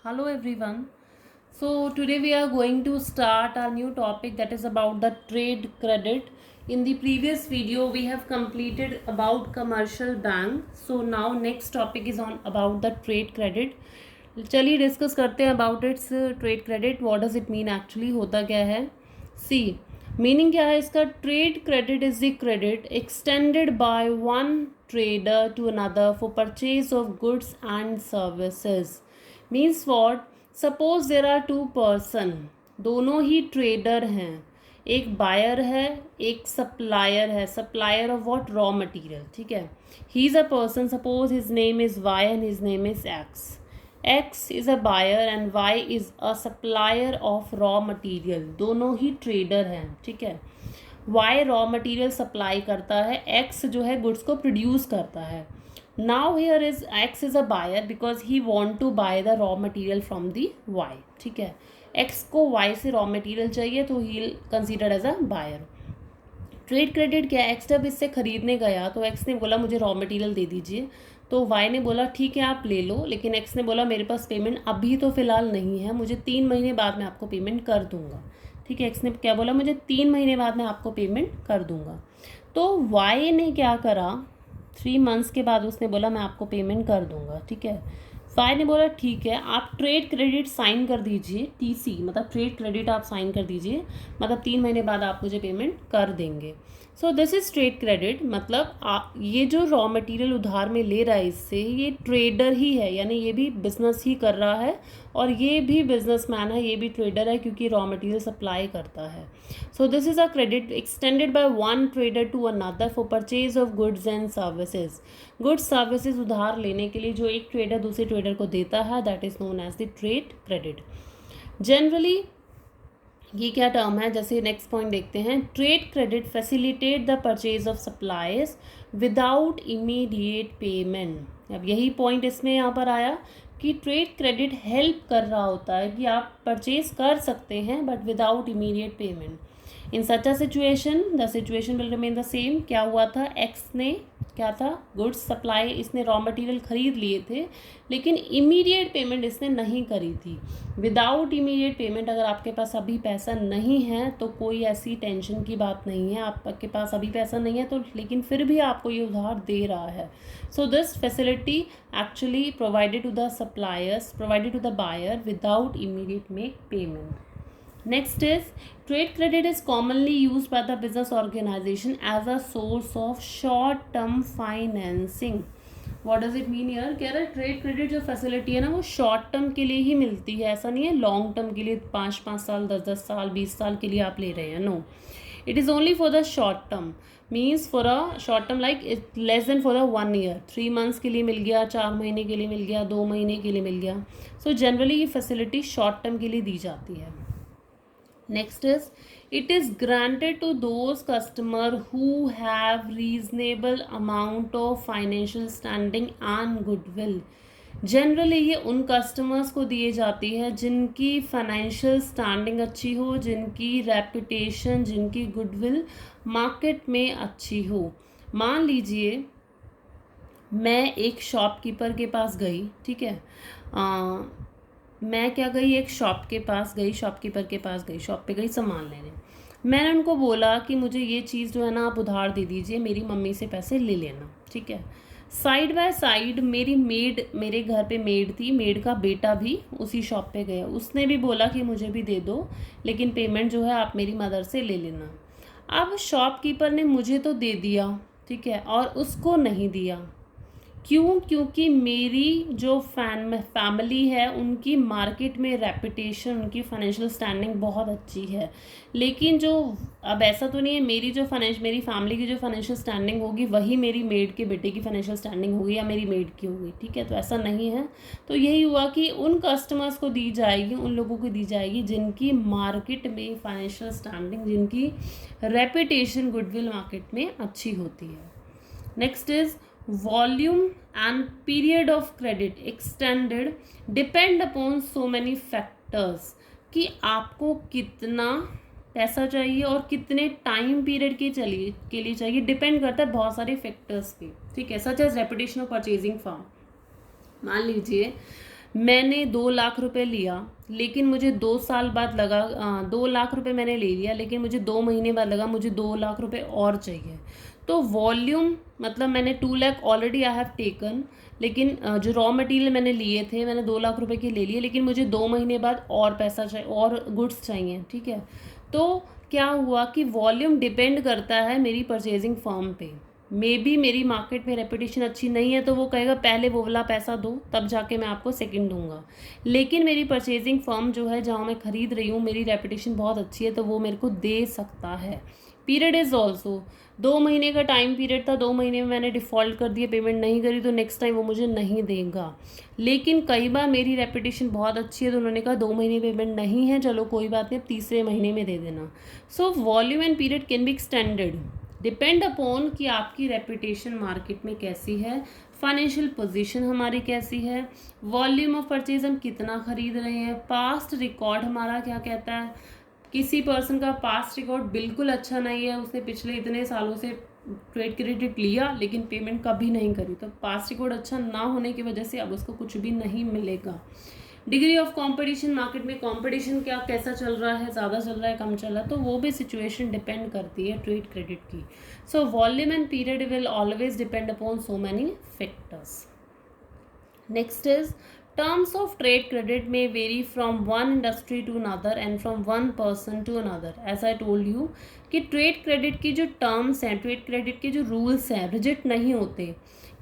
Hello everyone. So today we are going to start our new topic that is about the trade credit. In the previous video we have completed about commercial bank. So now next topic is on about the trade credit. चलिए discuss करते हैं about it's trade credit. What does it mean actually, होता क्या है. See meaning क्या है इसका. Trade credit is the credit extended by one trader to another for purchase of goods and services. Means what. Suppose there are two person, दोनों ही trader हैं. एक बायर है, एक सप्लायर है. Supplier of what, raw material. ठीक है. He is a person, suppose his name is why and his name is x. X is a buyer and Y is a supplier of raw material. दोनों ही trader हैं. ठीक है. Y raw material supply करता है, X जो है goods को प्रोड्यूस करता है. Now here is X is a buyer because he want to buy the raw material from the Y. ठीक है. X को Y से रॉ मटीरियल चाहिए तो he considered as a buyer. Trade credit क्या है. एक्स जब इससे खरीदने गया तो एक्स ने बोला मुझे रॉ मटेरियल दे दीजिए. तो वाई ने बोला ठीक है आप ले लो, लेकिन एक्स ने बोला मेरे पास पेमेंट अभी तो फ़िलहाल नहीं है, मुझे 3 महीने बाद मैं आपको पेमेंट कर दूंगा. ठीक है. एक्स ने क्या बोला, मुझे 3 महीने बाद मैं आपको पेमेंट कर दूंगा. तो वाई ने क्या करा, 3 मंथ्स के बाद उसने बोला मैं आपको पेमेंट कर दूंगा. ठीक है. वाई ने बोला ठीक है आप ट्रेड क्रेडिट साइन कर दीजिए. टीसी मतलब ट्रेड क्रेडिट आप साइन कर दीजिए, मतलब 3 महीने बाद आप मुझे पेमेंट कर देंगे. सो दिस इज़ ट्रेड क्रेडिट. मतलब ये जो रॉ मटेरियल उधार में ले रहा है इससे, ये ट्रेडर ही है, यानी ये भी बिजनेस ही कर रहा है और ये भी बिजनेसमैन है, ये भी ट्रेडर है क्योंकि रॉ मटेरियल सप्लाई करता है. So this is a credit extended by one trader to another for purchase of goods and services. Goods services उधार लेने के लिए जो एक ट्रेडर दूसरे ट्रेडर को देता है, that is known as the trade credit. Generally ये क्या टर्म है, जैसे नेक्स्ट पॉइंट देखते हैं. Trade credit facilitate the purchase of supplies without immediate payment. अब यही पॉइंट इसमें यहाँ पर आया कि ट्रेड क्रेडिट हेल्प कर रहा होता है कि आप परचेज कर सकते हैं but without immediate payment. In such a situation the situation will remain the same. क्या हुआ था, एक्स ने क्या था, गुड्स सप्लाई, इसने रॉ मटेरियल खरीद लिए थे लेकिन इमीडिएट पेमेंट इसने नहीं करी थी. विदाउट इमीडिएट पेमेंट, अगर आपके पास अभी पैसा नहीं है तो कोई ऐसी टेंशन की बात नहीं है. आपके पास अभी पैसा नहीं है तो लेकिन फिर भी आपको ये उधार दे रहा है. So this facility actually provided to the suppliers, provided to the buyer without immediate make payment. Next is trade credit is commonly used by the business organization as a source of short term financing. What does it mean here? कह रहा है trade credit जो facility है ना वो short term के लिए ही मिलती है, ऐसा नहीं है लॉन्ग टर्म के लिए 5-5 साल 10-10 साल 20 साल के लिए आप ले रहे हैं. No, it is only for the short term. Means for a short term like it less than for a 1 year. 3 months के लिए मिल गया, 4 महीने के लिए मिल गया, 2 महीने के लिए मिल गया. सो जनरली ये फैसिलिटी शॉर्ट टर्म के लिए दी जाती है. Next is it is granted to those customer who have reasonable amount of financial standing and goodwill. Generally ये उन कस्टमर्स को दिए जाती है जिनकी फाइनेंशियल स्टैंडिंग अच्छी हो, जिनकी रेपुटेशन, जिनकी गुडविल मार्केट में अच्छी हो. मान लीजिए मैं एक शॉपकीपर के पास गई. ठीक है. मैं क्या गई, एक शॉपकीपर के पास गई, शॉप पे गई सामान लेने. मैंने उनको बोला कि मुझे ये चीज़ जो है ना आप उधार दे दीजिए, मेरी मम्मी से पैसे ले लेना. ठीक है. साइड बाय साइड मेरी मेड, मेरे घर पे मेड थी, मेड का बेटा भी उसी शॉप पे गया, उसने भी बोला कि मुझे भी दे दो लेकिन पेमेंट जो है आप मेरी मदर से ले लेना. अब शॉपकीपर ने मुझे तो दे दिया, ठीक है, और उसको नहीं दिया. क्यों? क्योंकि मेरी जो फैमिली है उनकी मार्केट में रेपुटेशन, उनकी फाइनेंशियल स्टैंडिंग बहुत अच्छी है. लेकिन जो अब ऐसा तो नहीं है मेरी फैमिली की जो फाइनेंशियल स्टैंडिंग होगी वही मेरी मेड के बेटे की फाइनेंशियल स्टैंडिंग होगी या मेरी मेड की होगी. ठीक है. तो ऐसा नहीं है. तो यही हुआ कि उन कस्टमर्स को दी जाएगी, उन लोगों को दी जाएगी जिनकी मार्केट में फाइनेंशियल स्टैंडिंग, जिनकी रेपुटेशन, गुडविल मार्केट में अच्छी होती है. Next is volume and period of credit extended depend upon so many factors. कि आपको कितना पैसा चाहिए और कितने टाइम पीरियड के लिए चाहिए, डिपेंड करता है बहुत सारे फैक्टर्स पे. ठीक है. Such as reputation of purchasing firm. मान लीजिए मैंने 2 लाख रुपए लिया, लेकिन मुझे 2 साल बाद लगा 2 लाख रुपए मैंने ले लिया, लेकिन मुझे 2 महीने बाद लगा मुझे 2 लाख रुपए और चाहिए। तो वॉल्यूम मतलब मैंने 2 lakh already I have taken, लेकिन जो रॉ मटेरियल मैंने लिए थे मैंने 2 लाख रुपए के ले लिए, लेकिन मुझे 2 महीने बाद और पैसा चाहिए और गुड्स चाहिए, ठीक है। तो क्या हुआ कि वॉल्यूम डिपेंड करता है मेरी परचेजिंग फर्म पे। मे बी मेरी मार्केट में रेपुटेशन अच्छी नहीं है तो वो कहेगा पहले वो वाला पैसा दो तब जाके मैं आपको सेकंड दूंगा, लेकिन मेरी परचेजिंग फर्म जो है जहाँ मैं खरीद रही हूँ मेरी रेपुटेशन बहुत अच्छी है तो वो मेरे को दे सकता है। पीरियड इज़ ऑल्सो 2 महीने का टाइम पीरियड था, 2 महीने में मैंने डिफ़ॉल्ट कर दिया, पेमेंट नहीं करी तो नेक्स्ट टाइम वो मुझे नहीं देगा। लेकिन कई बार मेरी रेपुटेशन बहुत अच्छी है तो उन्होंने कहा 2 महीने पेमेंट नहीं है, चलो कोई बात नहीं, अब तीसरे महीने में दे देना। So volume and period can be extended, depend upon कि आपकी रेपुटेशन मार्केट में कैसी है, फाइनेंशियल पोजीशन हमारी कैसी है, वॉल्यूम ऑफ परचेज हम कितना खरीद रहे हैं, पास्ट रिकॉर्ड हमारा क्या कहता है। किसी पर्सन का पास्ट रिकॉर्ड बिल्कुल अच्छा नहीं है, उसने पिछले इतने सालों से ट्रेड क्रेडिट लिया लेकिन पेमेंट कभी नहीं करी, तो पास्ट रिकॉर्ड अच्छा ना होने की वजह से अब उसको कुछ भी नहीं मिलेगा। डिग्री ऑफ कंपटीशन, मार्केट में कंपटीशन क्या कैसा चल रहा है, ज़्यादा चल रहा है कम चल रहा है, तो वो भी सिचुएशन डिपेंड करती है ट्रेड क्रेडिट की। So volume and period will always depend upon so many factors. Next is terms of trade credit may vary from one industry to another and from one person to another। as I told you कि trade credit की जो terms हैं, trade credit के जो rules हैं rigid नहीं होते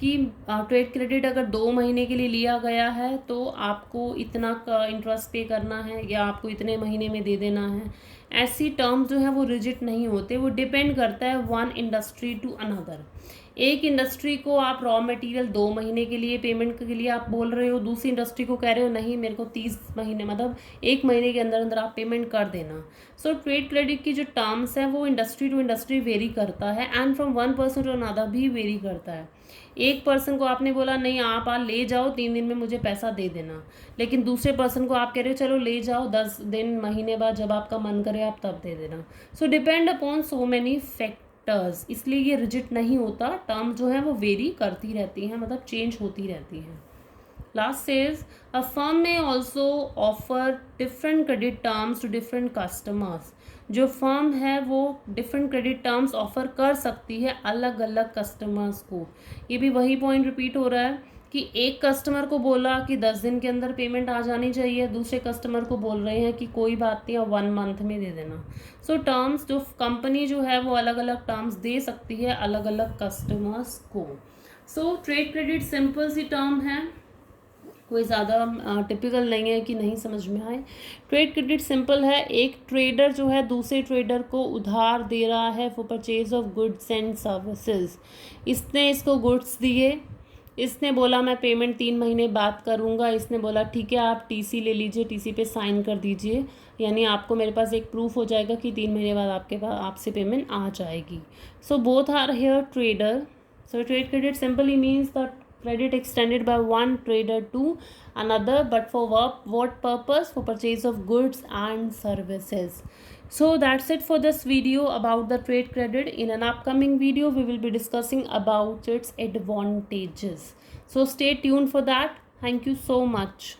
कि ट्रेड क्रेडिट अगर 2 महीने के लिए लिया गया है तो आपको इतना इंटरेस्ट पे करना है या आपको इतने महीने में दे देना है, ऐसी टर्म्स जो है वो रिजिड नहीं होते, वो डिपेंड करता है वन इंडस्ट्री टू अनदर। एक इंडस्ट्री को आप रॉ मटेरियल 2 महीने के लिए पेमेंट के लिए आप बोल रहे हो, दूसरी इंडस्ट्री को कह रहे हो नहीं मेरे को 30 महीने मतलब 1 महीने के अंदर अंदर आप पेमेंट कर देना। सो ट्रेड क्रेडिट की जो टर्म्स है वो इंडस्ट्री टू इंडस्ट्री वेरी करता है and from one person to another भी वेरी करता है। एक पर्सन को आपने बोला नहीं आप ले जाओ 3 दिन में मुझे पैसा दे देना, लेकिन दूसरे पर्सन को आप कह रहे हो चलो ले जाओ 10 दिन महीने बाद जब आपका मन करे आप तब दे देना। सो depend upon so many factors, इसलिए ये रिजिड नहीं होता, टर्म जो है वो वेरी करती रहती हैं, मतलब चेंज होती रहती हैं। Last says a firm may also offer different credit terms to different customers। जो फर्म है वो डिफरेंट क्रेडिट टर्म्स ऑफर कर सकती है अलग अलग कस्टमर्स को। ये भी वही पॉइंट रिपीट हो रहा है कि एक कस्टमर को बोला कि 10 दिन के अंदर पेमेंट आ जानी चाहिए, दूसरे कस्टमर को बोल रहे हैं कि कोई बात नहीं और 1 मंथ में दे देना। सो टर्म्स जो कंपनी जो है वो अलग अलग टर्म्स दे सकती है अलग अलग कस्टमर्स को। सो ट्रेड क्रेडिट सिंपल सी टर्म है, कोई ज़्यादा टिपिकल नहीं है कि नहीं समझ में आए। ट्रेड क्रेडिट सिंपल है, एक ट्रेडर जो है दूसरे ट्रेडर को उधार दे रहा है for purchase of goods and services. इसने इसको गुड्स दिए, इसने बोला मैं पेमेंट 3 महीने बाद करूँगा, इसने बोला ठीक है आप टीसी ले लीजिए, टीसी पे साइन कर दीजिए, यानी आपको मेरे पास एक प्रूफ हो जाएगा कि 3 महीने बाद आपके पास आपसे पेमेंट आ जाएगी। So both are here trader. So trade credit simply means the credit extended by one trader to another, but for what purpose? For purchase of goods and services. So that's it for this video about the trade credit. In an upcoming video we will be discussing about its advantages, so stay tuned for that. Thank you so much.